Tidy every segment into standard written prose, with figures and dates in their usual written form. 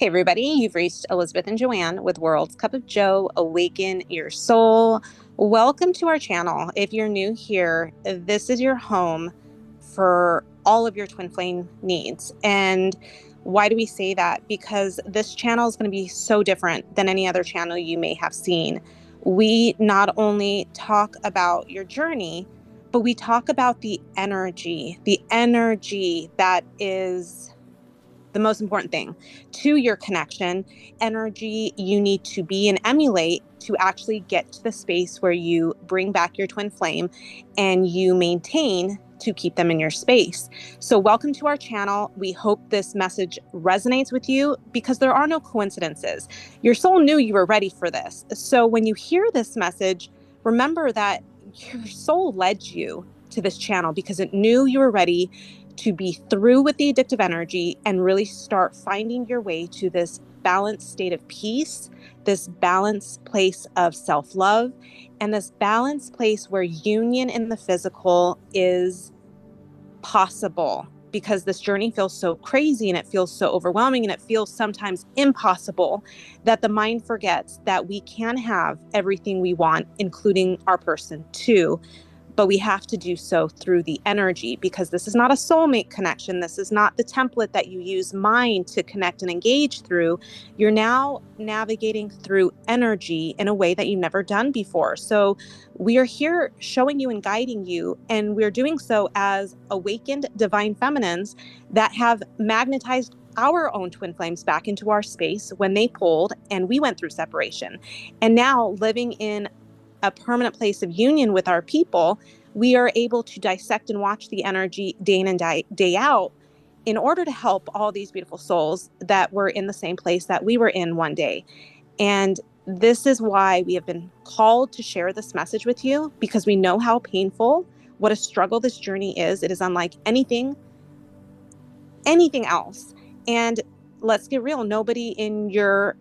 Hey, everybody, you've reached Elizabeth and Joanne with World's Cup of Joe, Awaken Your Soul. Welcome to our channel. If you're new here, this is your home for all of your twin flame needs. And why do we say that? Because this channel is going to be so different than any other channel you may have seen. We not only talk about your journey, but we talk about the energy that is the most important thing to your connection, energy you need to be and emulate to actually get to the space where you bring back your twin flame and you maintain to keep them in your space. So welcome to our channel. We hope this message resonates with you because there are no coincidences. Your soul knew you were ready for this. So when you hear this message, remember that your soul led you to this channel because it knew you were ready to be through with the addictive energy and really start finding your way to this balanced state of peace, this balanced place of self-love, and this balanced place where union in the physical is possible, because this journey feels so crazy and it feels so overwhelming and it feels sometimes impossible that the mind forgets that we can have everything we want, including our person too. But we have to do so through the energy, because this is not a soulmate connection. This is not the template that you use mind to connect and engage through. You're now navigating through energy in a way that you've never done before. So we are here showing you and guiding you, and we're doing so as awakened divine feminines that have magnetized our own twin flames back into our space when they pulled and we went through separation. And now living in a permanent place of union with our people, we are able to dissect and watch the energy day in and day out in order to help all these beautiful souls that were in the same place that we were in one day. And this is why we have been called to share this message with you, because we know how painful, what a struggle this journey is. It is unlike anything else. And let's get real, nobody in your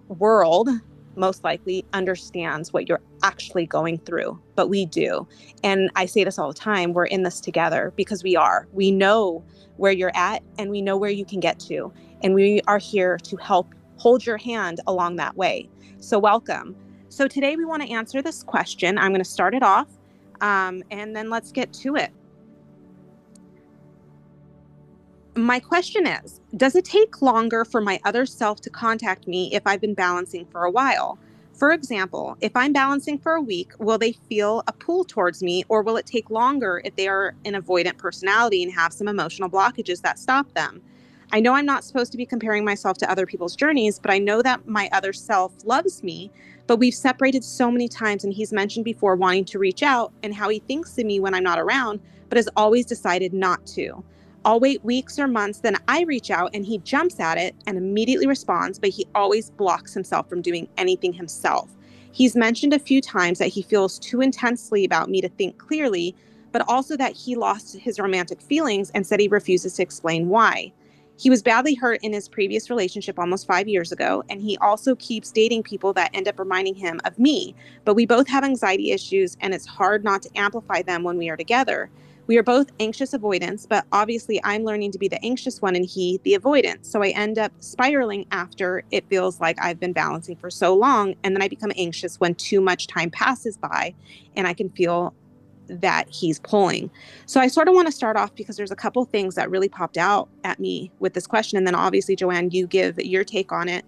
world most likely understands what you're actually going through, but we do. And I say this all the time, we're in this together because we know where you're at and we know where you can get to. And we are here to help hold your hand along that way. So welcome. So today we want to answer this question. I'm going to start it off and then let's get to it. My question is, does it take longer for my other self to contact me if I've been balancing for a while? For example, if I'm balancing for a week, will they feel a pull towards me, or will it take longer if they are an avoidant personality and have some emotional blockages that stop them? I know I'm not supposed to be comparing myself to other people's journeys, but I know that my other self loves me, but we've separated so many times, and he's mentioned before wanting to reach out and how he thinks of me when I'm not around, but has always decided not to. I'll wait weeks or months, then I reach out and he jumps at it and immediately responds, but he always blocks himself from doing anything himself. He's mentioned a few times that he feels too intensely about me to think clearly, but also that he lost his romantic feelings and said he refuses to explain why. He was badly hurt in his previous relationship almost 5 years ago, and he also keeps dating people that end up reminding him of me, but we both have anxiety issues and it's hard not to amplify them when we are together. We are both anxious avoidants, but obviously I'm learning to be the anxious one and he the avoidant. So I end up spiraling after it feels like I've been balancing for so long. And then I become anxious when too much time passes by and I can feel that he's pulling. So I sort of want to start off because there's a couple things that really popped out at me with this question. And then obviously, Joanne, you give your take on it.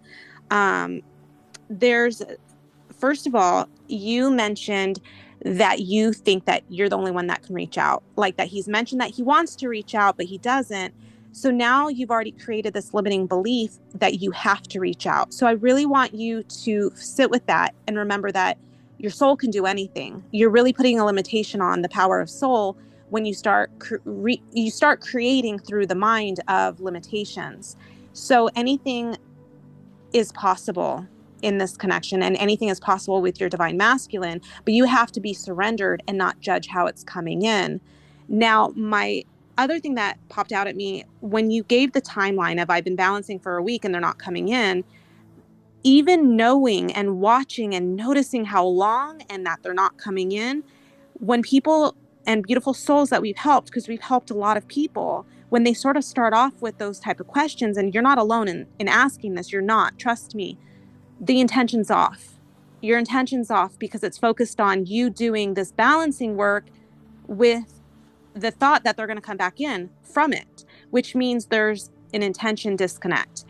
First of all, you mentioned that you think that you're the only one that can reach out, like that he's mentioned that he wants to reach out, but he doesn't. So now you've already created this limiting belief that you have to reach out. So I really want you to sit with that and remember that your soul can do anything. You're really putting a limitation on the power of soul when you start creating through the mind of limitations. So anything is possible in this connection, and anything is possible with your divine masculine, but you have to be surrendered and not judge how it's coming in. Now, my other thing that popped out at me when you gave the timeline of I've been balancing for a week and they're not coming in, even knowing and watching and noticing how long and that they're not coming in, when people and beautiful souls that we've helped, because we've helped a lot of people, when they sort of start off with those type of questions, and you're not alone in asking this, you're not, trust me, the intention's off. Your intention's off because it's focused on you doing this balancing work with the thought that they're going to come back in from it, which means there's an intention disconnect.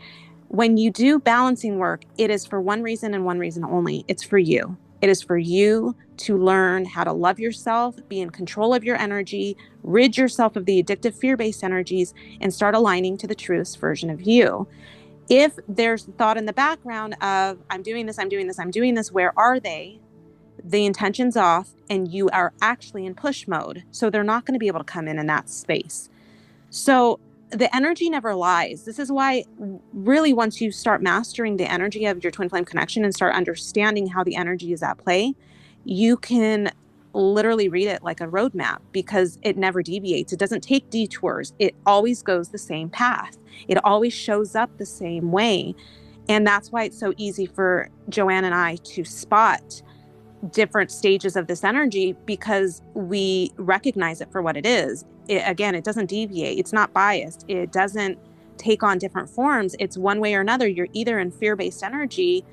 When you do balancing work, it is for one reason and one reason only. It's for you. It is for you to learn how to love yourself, be in control of your energy, rid yourself of the addictive fear-based energies, and start aligning to the truest version of you. If there's thought in the background of, I'm doing this, I'm doing this, I'm doing this, where are they? The intention's off and you are actually in push mode. So they're not going to be able to come in that space. So the energy never lies. This is why really once you start mastering the energy of your twin flame connection and start understanding how the energy is at play, you can literally read it like a roadmap because it never deviates. It doesn't take detours. It always goes the same path. It always shows up the same way. And that's why it's so easy for Joanne and I to spot different stages of this energy because we recognize it for what it is. Again, it doesn't deviate. It's not biased. It doesn't take on different forms. It's one way or another. You're either in fear-based energy,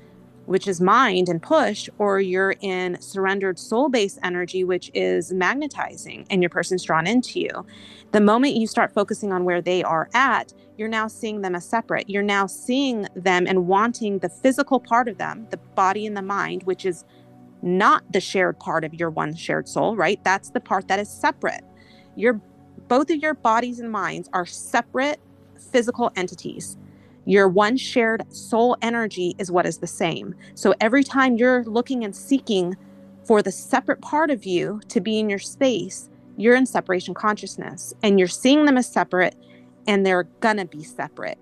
which is mind and push, or you're in surrendered soul-based energy, which is magnetizing, and your person's drawn into you. The moment you start focusing on where they are at, you're now seeing them as separate. You're now seeing them and wanting the physical part of them, the body and the mind, which is not the shared part of your one shared soul, right? That's the part that is separate. Both of your bodies and minds are separate physical entities. Your one shared soul energy is what is the same. So every time you're looking and seeking for the separate part of you to be in your space, you're in separation consciousness and you're seeing them as separate and they're gonna be separate.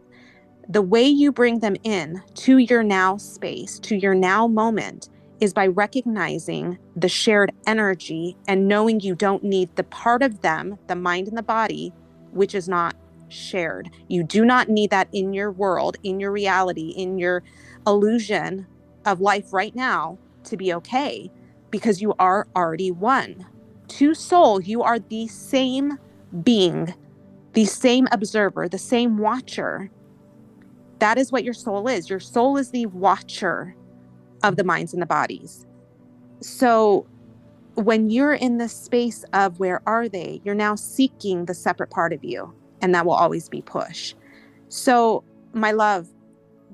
The way you bring them in to your now space, to your now moment, is by recognizing the shared energy and knowing you don't need the part of them, the mind and the body, which is not shared. You do not need that in your world, in your reality, in your illusion of life right now to be okay, because you are already one. To soul, you are the same being, the same observer, the same watcher. That is what your soul is. Your soul is the watcher of the minds and the bodies. So when you're in this space of where are they, you're now seeking the separate part of you, and that will always be push. So my love,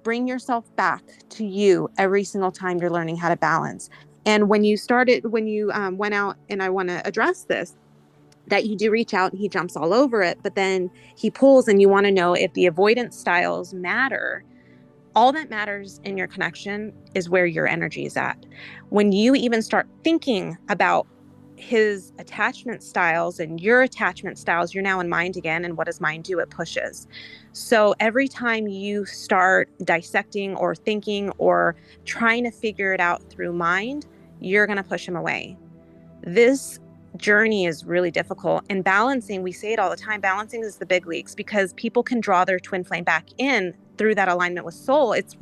bring yourself back to you every single time you're learning how to balance. And when you went out, and I want to address this, that you do reach out and he jumps all over it, but then he pulls and you want to know if the avoidance styles matter. All that matters in your connection is where your energy is at. When you even start thinking about his attachment styles and your attachment styles, you're now in mind again. And what does mind do? It pushes. So every time you start dissecting or thinking or trying to figure it out through mind, you're going to push him away. This journey is really difficult. And balancing, we say it all the time, balancing is the big leagues because people can draw their twin flame back in through that alignment with soul. It's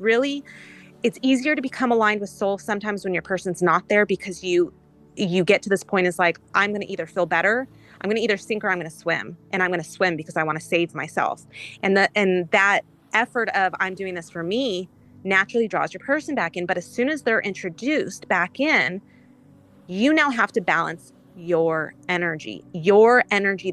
easier to become aligned with soul sometimes when your person's not there, because you get to this point, is like, I'm going to either feel better, I'm going to either sink or I'm going to swim, and I'm going to swim because I want to save myself. And that effort of I'm doing this for me naturally draws your person back in. But as soon as they're introduced back in, you now have to balance your energy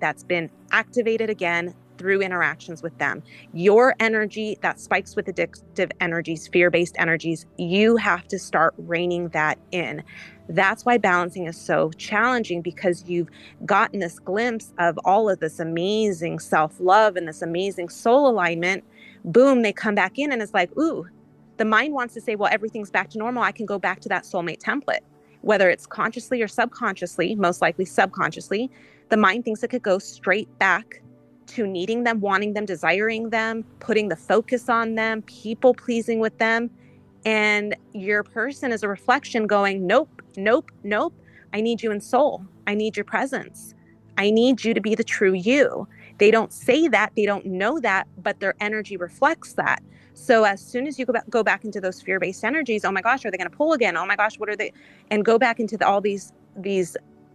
that's been activated again through interactions with them, your energy that spikes with addictive energies, fear-based energies. You have to start reining that in. That's why balancing is so challenging, because you've gotten this glimpse of all of this amazing self-love and this amazing soul alignment. Boom, they come back in and it's like, ooh, the mind wants to say, well, everything's back to normal. I can go back to that soulmate template. Whether it's consciously or subconsciously, most likely subconsciously, the mind thinks it could go straight back to needing them, wanting them, desiring them, putting the focus on them, people pleasing with them. And your person is a reflection going, nope, nope, nope. I need you in soul. I need your presence. I need you to be the true you. They don't say that, they don't know that, but their energy reflects that. So as soon as you go back into those fear-based energies, oh my gosh, are they going to pull again? Oh my gosh, what are they? And go back into all these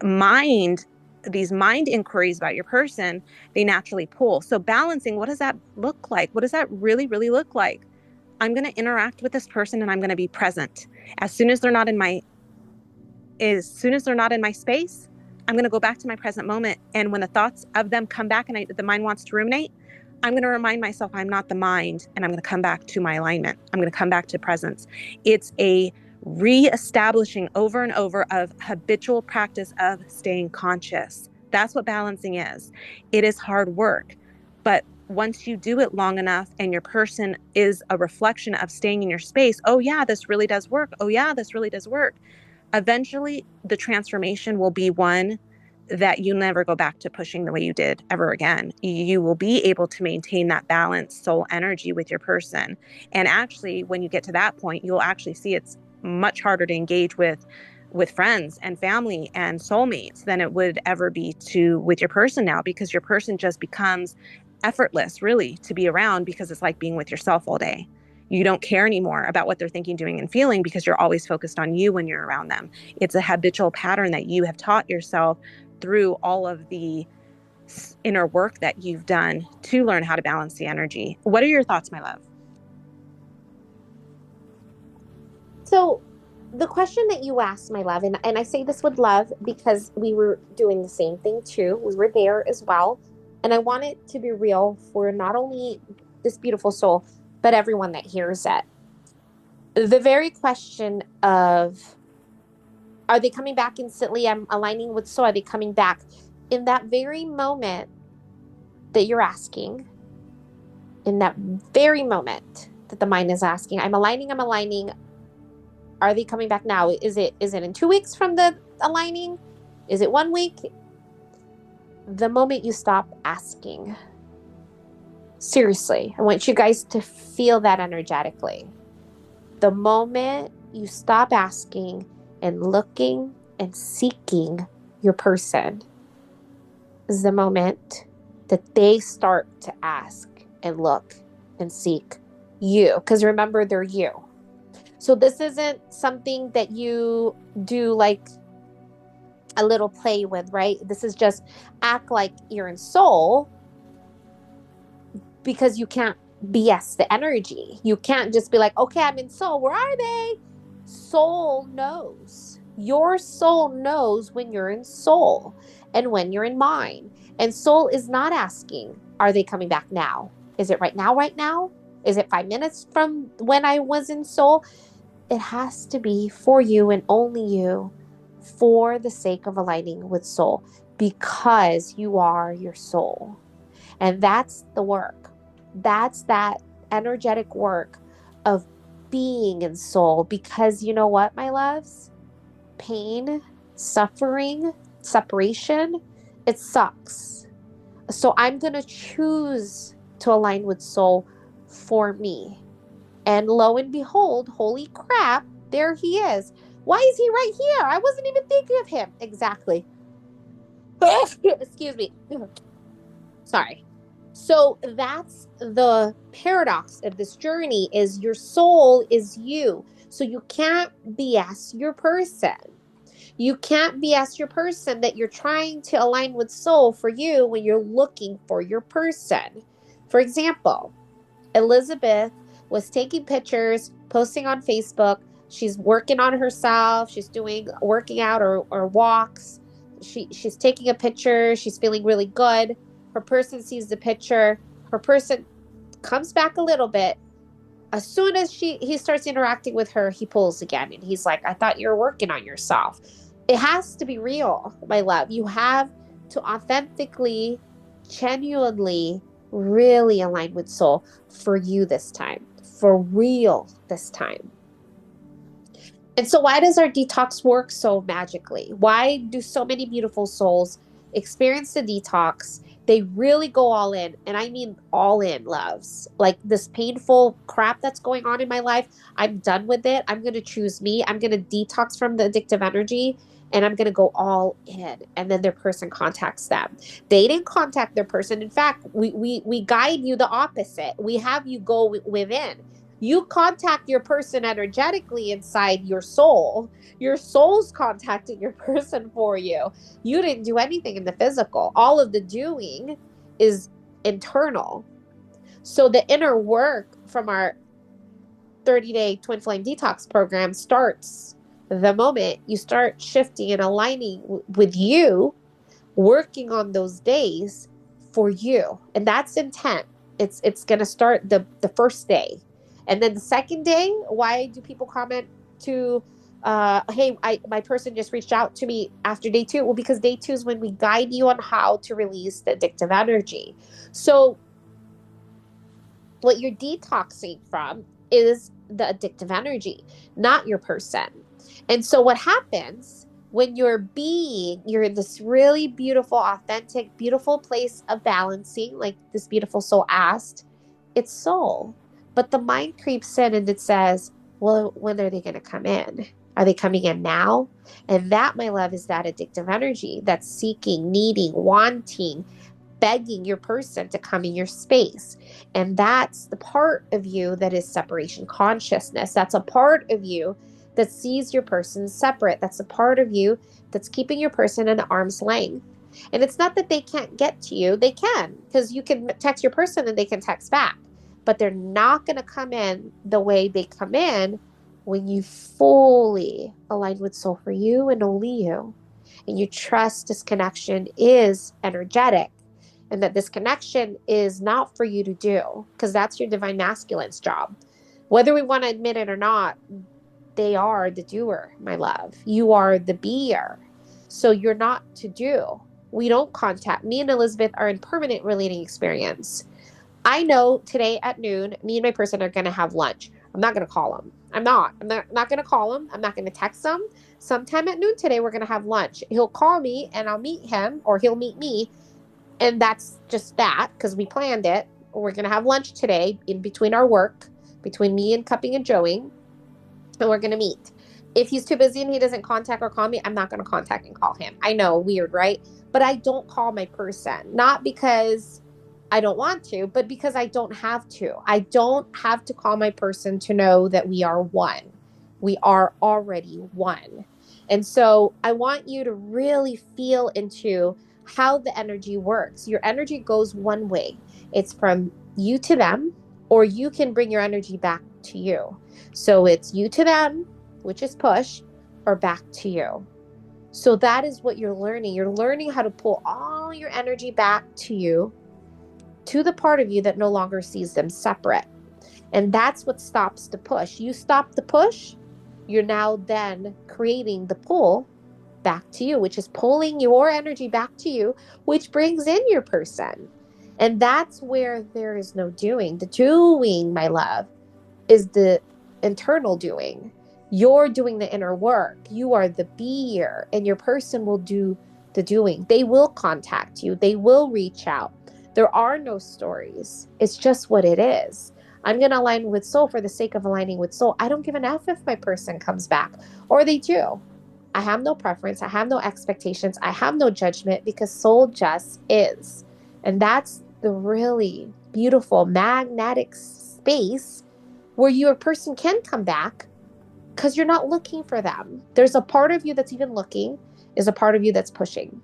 mind these mind inquiries about your person, they naturally pull. So balancing, what does that look like? What does that really, really look like? I'm going to interact with this person and I'm going to be present. As soon as they're not in my space, I'm going to go back to my present moment. And when the thoughts of them come back and the mind wants to ruminate, I'm going to remind myself I'm not the mind, and I'm going to come back to my alignment. I'm going to come back to presence. It's a reestablishing over and over of habitual practice of staying conscious. That's what balancing is. It is hard work, but once you do it long enough and your person is a reflection of staying in your space, oh yeah, this really does work. Oh yeah, this really does work. Eventually the transformation will be one that you never go back to pushing the way you did ever again. You will be able to maintain that balanced soul energy with your person. And actually, when you get to that point, you'll actually see it's much harder to engage with friends and family and soulmates than it would ever be with your person now, because your person just becomes effortless really to be around, because it's like being with yourself all day. You don't care anymore about what they're thinking, doing, and feeling, because you're always focused on you when you're around them. It's a habitual pattern that you have taught yourself through all of the inner work that you've done to learn how to balance the energy. What are your thoughts, my love? So the question that you asked, my love, and I say this with love because we were doing the same thing too. We were there as well. And I want it to be real for not only this beautiful soul, but everyone that hears it. The very question of, are they coming back instantly? I'm aligning with soul. Are they coming back? In that very moment that you're asking, in that very moment that the mind is asking, I'm aligning. Are they coming back now? Is it in 2 weeks from the aligning? Is it 1 week? The moment you stop asking, seriously, I want you guys to feel that energetically. The moment you stop asking and looking and seeking your person is the moment that they start to ask and look and seek you. Because remember, they're you. So this isn't something that you do like a little play with, right? This is just act like you're in soul, because you can't BS the energy. You can't just be like, okay, I'm in soul. Where are they? Soul knows. Your soul knows when you're in soul and when you're in mind. And soul is not asking, are they coming back now? Is it right now, right now? Is it 5 minutes from when I was in soul? It has to be for you and only you, for the sake of aligning with soul, because you are your soul. And that's the work. That's that energetic work of being in soul. Because you know what, my loves? Pain, suffering, separation, it sucks. So I'm going to choose to align with soul for me. And lo and behold, holy crap, there he is. Why is he right here? I wasn't even thinking of him. Exactly. Excuse me. Sorry. So that's the paradox of this journey, is your soul is you. So you can't BS your person. You can't BS your person that you're trying to align with soul for you when you're looking for your person. For example, Elizabeth was taking pictures, posting on Facebook. She's working on herself. She's working out or walks. She's taking a picture. She's feeling really good. Her person sees the picture. Her person comes back a little bit. As soon as he starts interacting with her, he pulls again. And he's like, I thought you were working on yourself. It has to be real, my love. You have to authentically, genuinely, really align with soul for you this time. For real this time. And so why does our detox work so magically? Why do so many beautiful souls experience the detox? They really go all in. And I mean all in, loves. Like this painful crap that's going on in my life, I'm done with it. I'm going to choose me. I'm going to detox from the addictive energy. And I'm going to go all in. And then their person contacts them. They didn't contact their person. In fact, we guide you the opposite. We have you go within. You contact your person energetically inside your soul. Your soul's contacting your person for you. You didn't do anything in the physical. All of the doing is internal. So the inner work from our 30-day twin flame detox program starts the moment you start shifting and aligning with you, working on those days for you. And that's intent. It's going to start the first day. And then the second day, why do people comment to hey, my person just reached out to me after day 2? Well, because day 2 is when we guide you on how to release the addictive energy. So what you're detoxing from is the addictive energy, not your person. And so what happens when you're in this really beautiful, authentic, beautiful place of balancing, like this beautiful soul asked, it's soul. But the mind creeps in and it says, well, when are they going to come in? Are they coming in now? And that, my love, is that addictive energy that's seeking, needing, wanting, begging your person to come in your space. And that's the part of you that is separation consciousness. That's a part of you that sees your person separate. That's a part of you that's keeping your person at arm's length. And it's not that they can't get to you. They can, because you can text your person and they can text back. But they're not going to come in the way they come in when you fully align with soul for you and only you. And you trust this connection is energetic, and that this connection is not for you to do, because that's your divine masculine's job. Whether we want to admit it or not, they are the doer, my love. You are the beer. So you're not to do. We don't contact. Me and Elizabeth are in permanent relating experience. I know today at noon, me and my person are going to have lunch. I'm not going to call him. I'm not going to call him. I'm not going to text him. Sometime at noon today, we're going to have lunch. He'll call me and I'll meet him, or he'll meet me. And that's just that, because we planned it. We're going to have lunch today in between our work, between me and cupping and joeing, and we're going to meet. If he's too busy and he doesn't contact or call me, I'm not going to contact and call him. I know, weird, right? But I don't call my person, not because I don't want to, but because I don't have to. I don't have to call my person to know that we are one. We are already one. And so I want you to really feel into how the energy works. Your energy goes one way. It's from you to them, or you can bring your energy back to you. So it's you to them, which is push, or back to you. So that is what you're learning. You're learning how to pull all your energy back to you, to the part of you that no longer sees them separate. And that's what stops the push. You stop the push, you're now then creating the pull back to you, which is pulling your energy back to you, which brings in your person. And that's where there is no doing. The doing, my love, is the internal doing. You're doing the inner work. You are the beer, and your person will do the doing. They will contact you. They will reach out. There are no stories. It's just what it is. I'm going to align with soul for the sake of aligning with soul. I don't give an F if my person comes back, or they do. I have no preference. I have no expectations. I have no judgment, because soul just is. And that's the really beautiful magnetic space where your person can come back, because you're not looking for them. There's a part of you that's even looking, is a part of you that's pushing.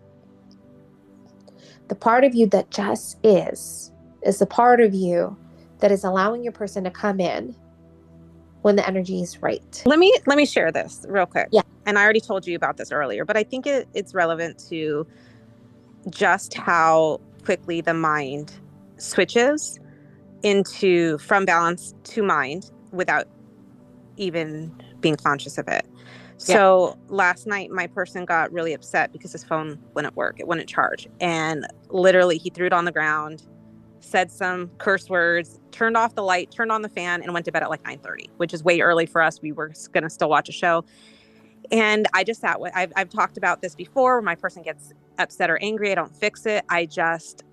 The part of you that just is the part of you that is allowing your person to come in when the energy is right. Let me share this real quick. Yeah. And I already told you about this earlier, but I think it's relevant to just how quickly the mind switches from balance to mind without even being conscious of it. So last night, my person got really upset because his phone wouldn't work. It wouldn't charge. And literally he threw it on the ground, said some curse words, turned off the light, turned on the fan, and went to bed at like 9:30, which is way early for us. We were going to still watch a show. And I just sat with, I've talked about this before. When my person gets upset or angry, I don't fix it. I just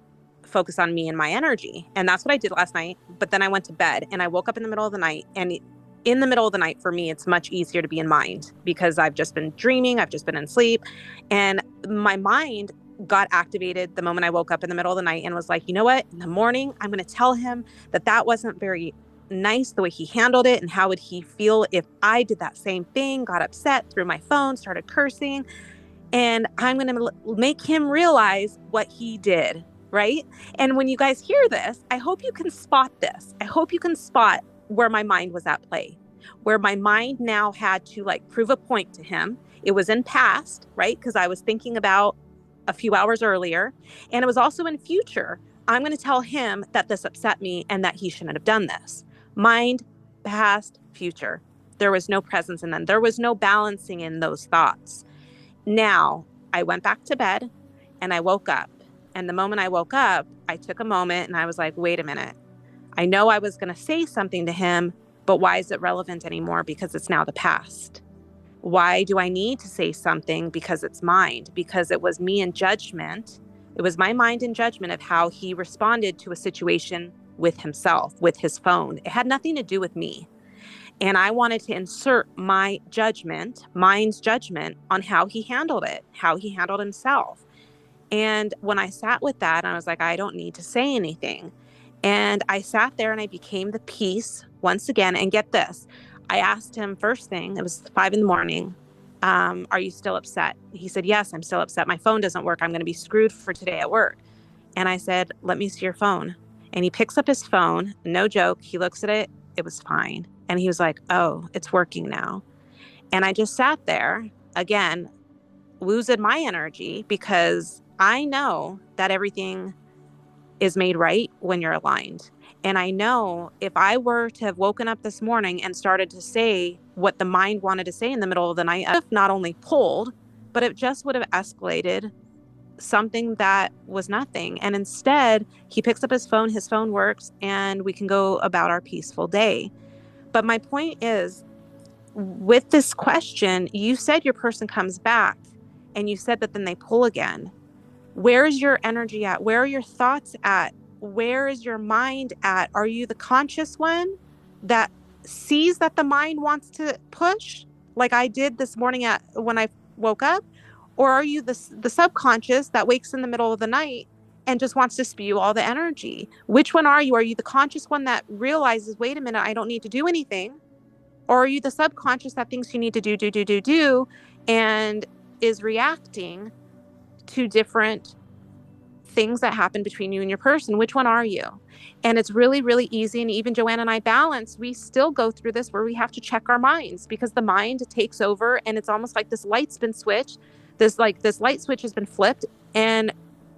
focus on me and my energy. And that's what I did last night. But then I went to bed and I woke up in the middle of the night, and in the middle of the night, for me, it's much easier to be in mind, because I've just been dreaming. I've just been in sleep. And my mind got activated the moment I woke up in the middle of the night and was like, you know what? In the morning, I'm going to tell him that wasn't very nice the way he handled it, and how would he feel if I did that same thing, got upset, threw my phone, started cursing. And I'm going to make him realize what he did, right? And when you guys hear this, I hope you can spot this. I hope you can spot where my mind was at play, where my mind now had to like prove a point to him. It was in past, right? Because I was thinking about a few hours earlier, and it was also in future. I'm going to tell him that this upset me and that he shouldn't have done this. Mind, past, future. There was no presence in them. There was no balancing in those thoughts. Now, I went back to bed and I woke up. And the moment I woke up, I took a moment and I was like, wait a minute. I know I was going to say something to him, but why is it relevant anymore? Because it's now the past. Why do I need to say something? Because it's mind, because it was me in judgment. It was my mind in judgment of how he responded to a situation with himself, with his phone. It had nothing to do with me. And I wanted to insert my judgment, mind's judgment on how he handled it, how he handled himself. And when I sat with that, I was like, I don't need to say anything. And I sat there and I became the peace once again. And get this, I asked him first thing, it was 5 a.m. Are you still upset? He said, yes, I'm still upset. My phone doesn't work. I'm going to be screwed for today at work. And I said, let me see your phone. And he picks up his phone, no joke. He looks at it. It was fine. And he was like, oh, it's working now. And I just sat there again, losing my energy, because I know that everything is made right when you're aligned. And I know if I were to have woken up this morning and started to say what the mind wanted to say in the middle of the night, I've not only pulled, but it just would have escalated something that was nothing. And instead, he picks up his phone works, and we can go about our peaceful day. But my point is, with this question, you said your person comes back, and you said that then they pull again. Where is your energy at? Where are your thoughts at? Where is your mind at? Are you the conscious one that sees that the mind wants to push, like I did this morning when I woke up? Or are you the subconscious that wakes in the middle of the night and just wants to spew all the energy? Which one are you? Are you the conscious one that realizes, wait a minute, I don't need to do anything? Or are you the subconscious that thinks you need to do, and is reacting to different things that happen between you and your person? Which one are you? And it's really, really easy. And even Joanne and I balance, we still go through this where we have to check our minds, because the mind takes over, and it's almost like this light's been switched. This light switch has been flipped, and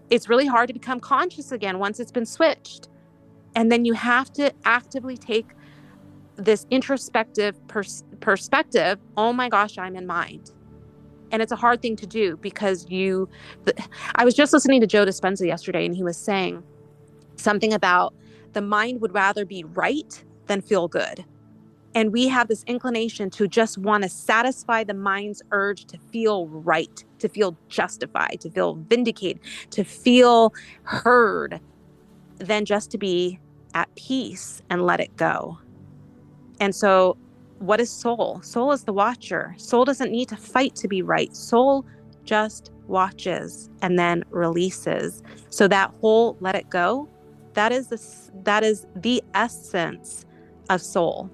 it's really hard to become conscious again once it's been switched. And then you have to actively take this introspective perspective. Oh my gosh, I'm in mind. And it's a hard thing to do, because I was just listening to Joe Dispenza yesterday, and he was saying something about the mind would rather be right than feel good. And we have this inclination to just want to satisfy the mind's urge to feel right, to feel justified, to feel vindicated, to feel heard, than just to be at peace and let it go. And so what is soul? Soul is the watcher. Soul doesn't need to fight to be right. Soul just watches and then releases. So that whole let it go, that is the essence of soul.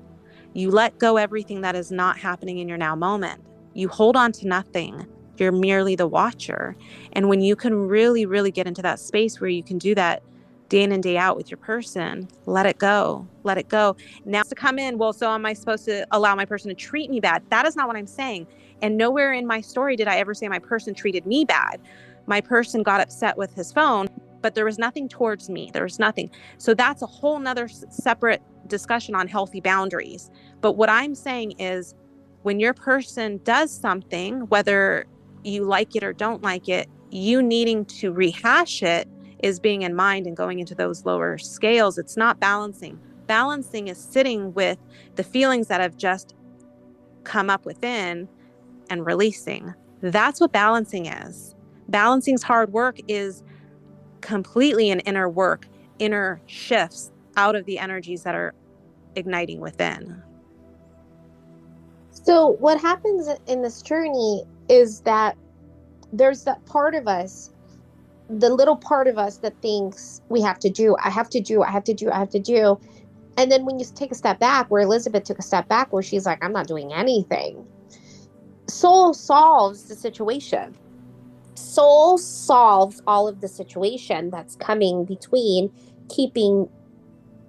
You let go everything that is not happening in your now moment. You hold on to nothing. You're merely the watcher. And when you can really, really get into that space where you can do that day in and day out with your person, let it go. Let it go. Now to come in, well, so am I supposed to allow my person to treat me bad? That is not what I'm saying. And nowhere in my story did I ever say my person treated me bad. My person got upset with his phone, but there was nothing towards me. There was nothing. So that's a whole nother separate discussion on healthy boundaries. But what I'm saying is, when your person does something, whether you like it or don't like it, you needing to rehash it is being in mind and going into those lower scales. It's not balancing. Balancing is sitting with the feelings that have just come up within and releasing. That's what balancing is. Balancing's hard work is completely an inner work, inner shifts out of the energies that are igniting within. So what happens in this journey is that there's that part of us, the little part of us that thinks we have to do, I have to do. And then when you take a step back, where Elizabeth took a step back, where she's like, I'm not doing anything, soul solves the situation. Soul solves all of the situation that's coming between keeping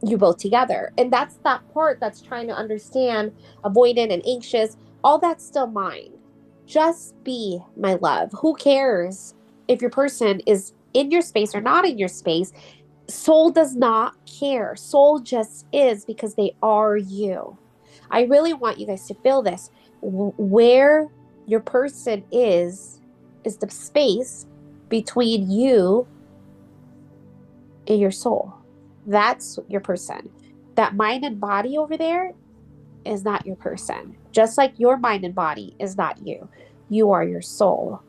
you both together. And that's that part that's trying to understand avoidant and anxious. All that's still mine. Just be my love. Who cares if your person is in your space or not in your space? Soul does not care. Soul just is, because they are you. I really want you guys to feel this. Where your person is the space between you and your soul. That's your person. That mind and body over there is not your person. Just like your mind and body is not you. You are your soul.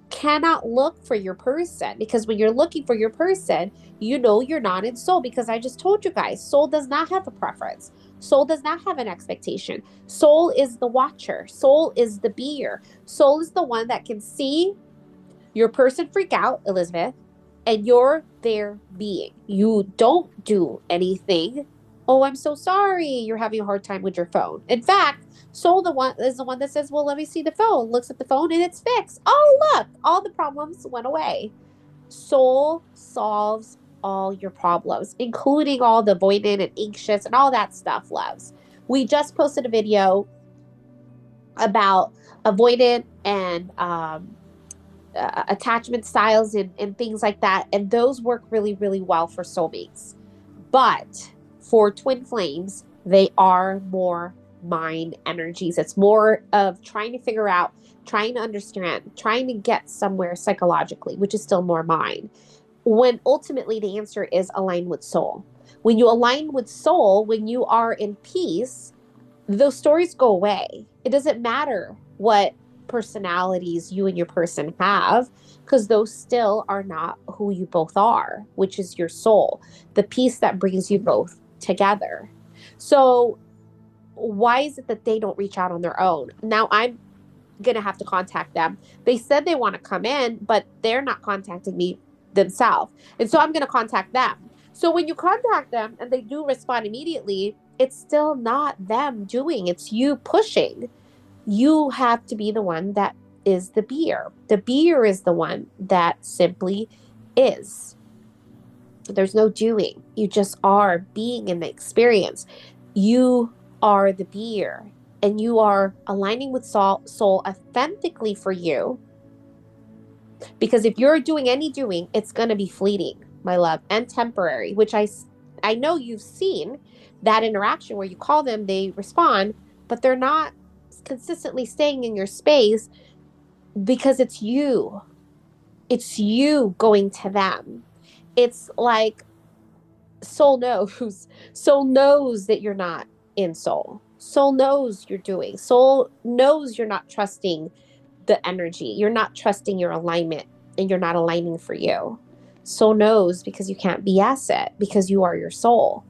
Cannot look for your person, because when you're looking for your person, you know you're not in soul, because I just told you guys, soul does not have a preference. Soul does not have an expectation. Soul is the watcher. Soul is the beer. Soul is the one that can see your person freak out, Elizabeth, and you're their being. You don't do anything. Oh, I'm so sorry. You're having a hard time with your phone. In fact, Soul is the one that says, well, let me see the phone. Looks at the phone and it's fixed. Oh, look, all the problems went away. Soul solves all your problems, including all the avoidant and anxious and all that stuff, loves. We just posted a video about avoidant and attachment styles and things like that. And those work really, really well for soulmates. But for twin flames, they are more mind energies. It's more of trying to figure out, trying to understand, trying to get somewhere psychologically, which is still more mind. When ultimately the answer is align with soul. When you align with soul, when you are in peace, those stories go away. It doesn't matter what personalities you and your person have, because those still are not who you both are, which is your soul, the piece that brings you both together. So why is it that they don't reach out on their own? Now I'm going to have to contact them. They said they want to come in, but they're not contacting me themselves. And so I'm going to contact them. So when you contact them and they do respond immediately, it's still not them doing, it's you pushing. You have to be the one that is the beer. The beer is the one that simply is. There's no doing. You just are being in the experience. You are the beer, and you are aligning with soul authentically for you. Because if you're doing any doing, it's going to be fleeting, my love, and temporary, which I know you've seen that interaction where you call them, they respond, but they're not consistently staying in your space, because it's you. It's you going to them. It's like soul knows that you're not in soul. Soul knows you're doing. Soul knows you're not trusting the energy. You're not trusting your alignment, and you're not aligning for you. Soul knows, because you can't BS it, because you are your soul.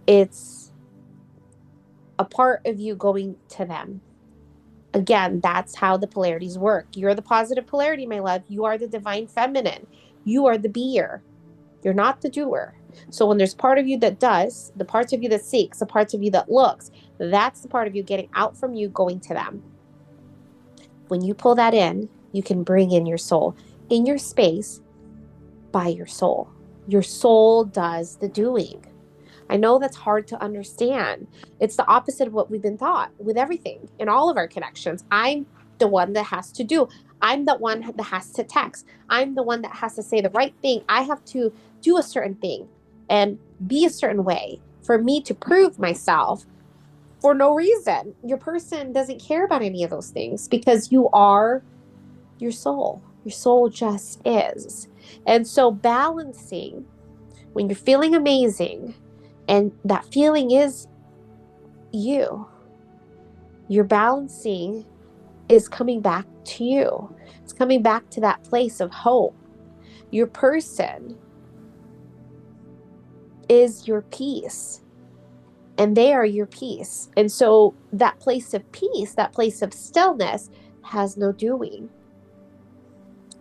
It's a part of you going to them. Again, that's how the polarities work. You're the positive polarity, my love. You are the divine feminine. You are the beer. You're not the doer. So when there's part of you that does, the parts of you that seeks, the parts of you that looks, that's the part of you getting out from you, going to them. When you pull that in, you can bring in your soul in your space by your soul. Your soul does the doing. I know that's hard to understand. It's the opposite of what we've been taught with everything in all of our connections. I'm the one that has to do. I'm the one that has to text. I'm the one that has to say the right thing. I have to do a certain thing and be a certain way for me to prove myself for no reason. Your person doesn't care about any of those things, because you are your soul. Your soul just is. And so balancing when you're feeling amazing, and that feeling is you, your balancing is coming back to you. It's coming back to that place of hope. Your person is your peace, and they are your peace. And so that place of peace, that place of stillness, has no doing.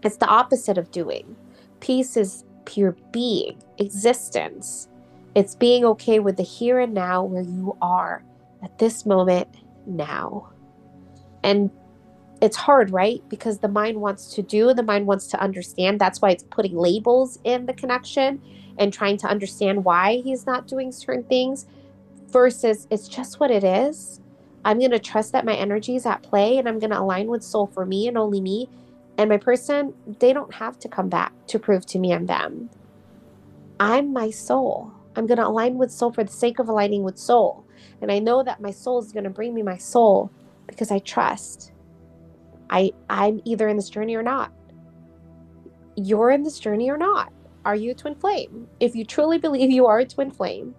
It's the opposite of doing. Peace is pure being, existence. It's being okay with the here and now where you are at this moment now. And it's hard, right? Because the mind wants to do, the mind wants to understand. That's why it's putting labels in the connection and trying to understand why he's not doing certain things versus it's just what it is. I'm going to trust that my energy is at play and I'm going to align with soul for me and only me. And my person, they don't have to come back to prove to me I'm them. I'm my soul. I'm going to align with soul for the sake of aligning with soul. And I know that my soul is going to bring me my soul because I trust. I'm either in this journey or not. You're in this journey or not. Are you a twin flame? If you truly believe you are a twin flame,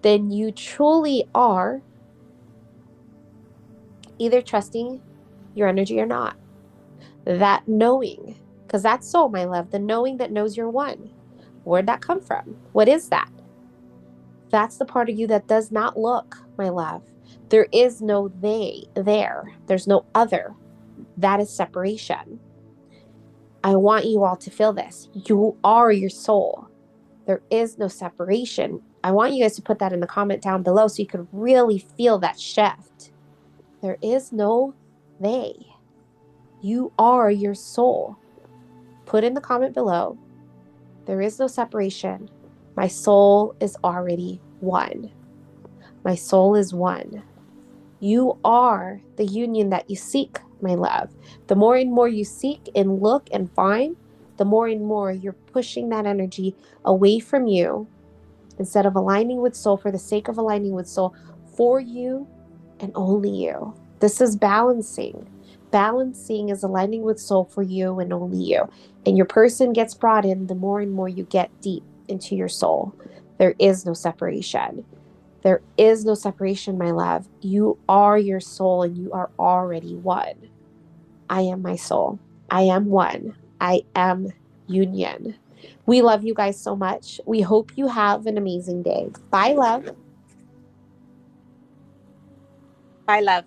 then you truly are either trusting your energy or not. That knowing, because that's soul, my love, the knowing that knows you're one. Where'd that come from? What is that? That's the part of you that does not look, my love. There is no they there. There's no other. That is separation. I want you all to feel this. You are your soul. There is no separation. I want you guys to put that in the comment down below so you could really feel that shift. There is no they. You are your soul. Put in the comment below. There is no separation. My soul is already one. My soul is one. You are the union that you seek, my love. The more and more you seek and look and find, the more and more you're pushing that energy away from you instead of aligning with soul for the sake of aligning with soul for you and only you. This is balancing. Balancing is aligning with soul for you and only you. And your person gets brought in the more and more you get deep into your soul. There is no separation. There is no separation, my love. You are your soul and you are already one. I am my soul. I am one. I am union. We love you guys so much. We hope you have an amazing day. Bye, love. Bye, love.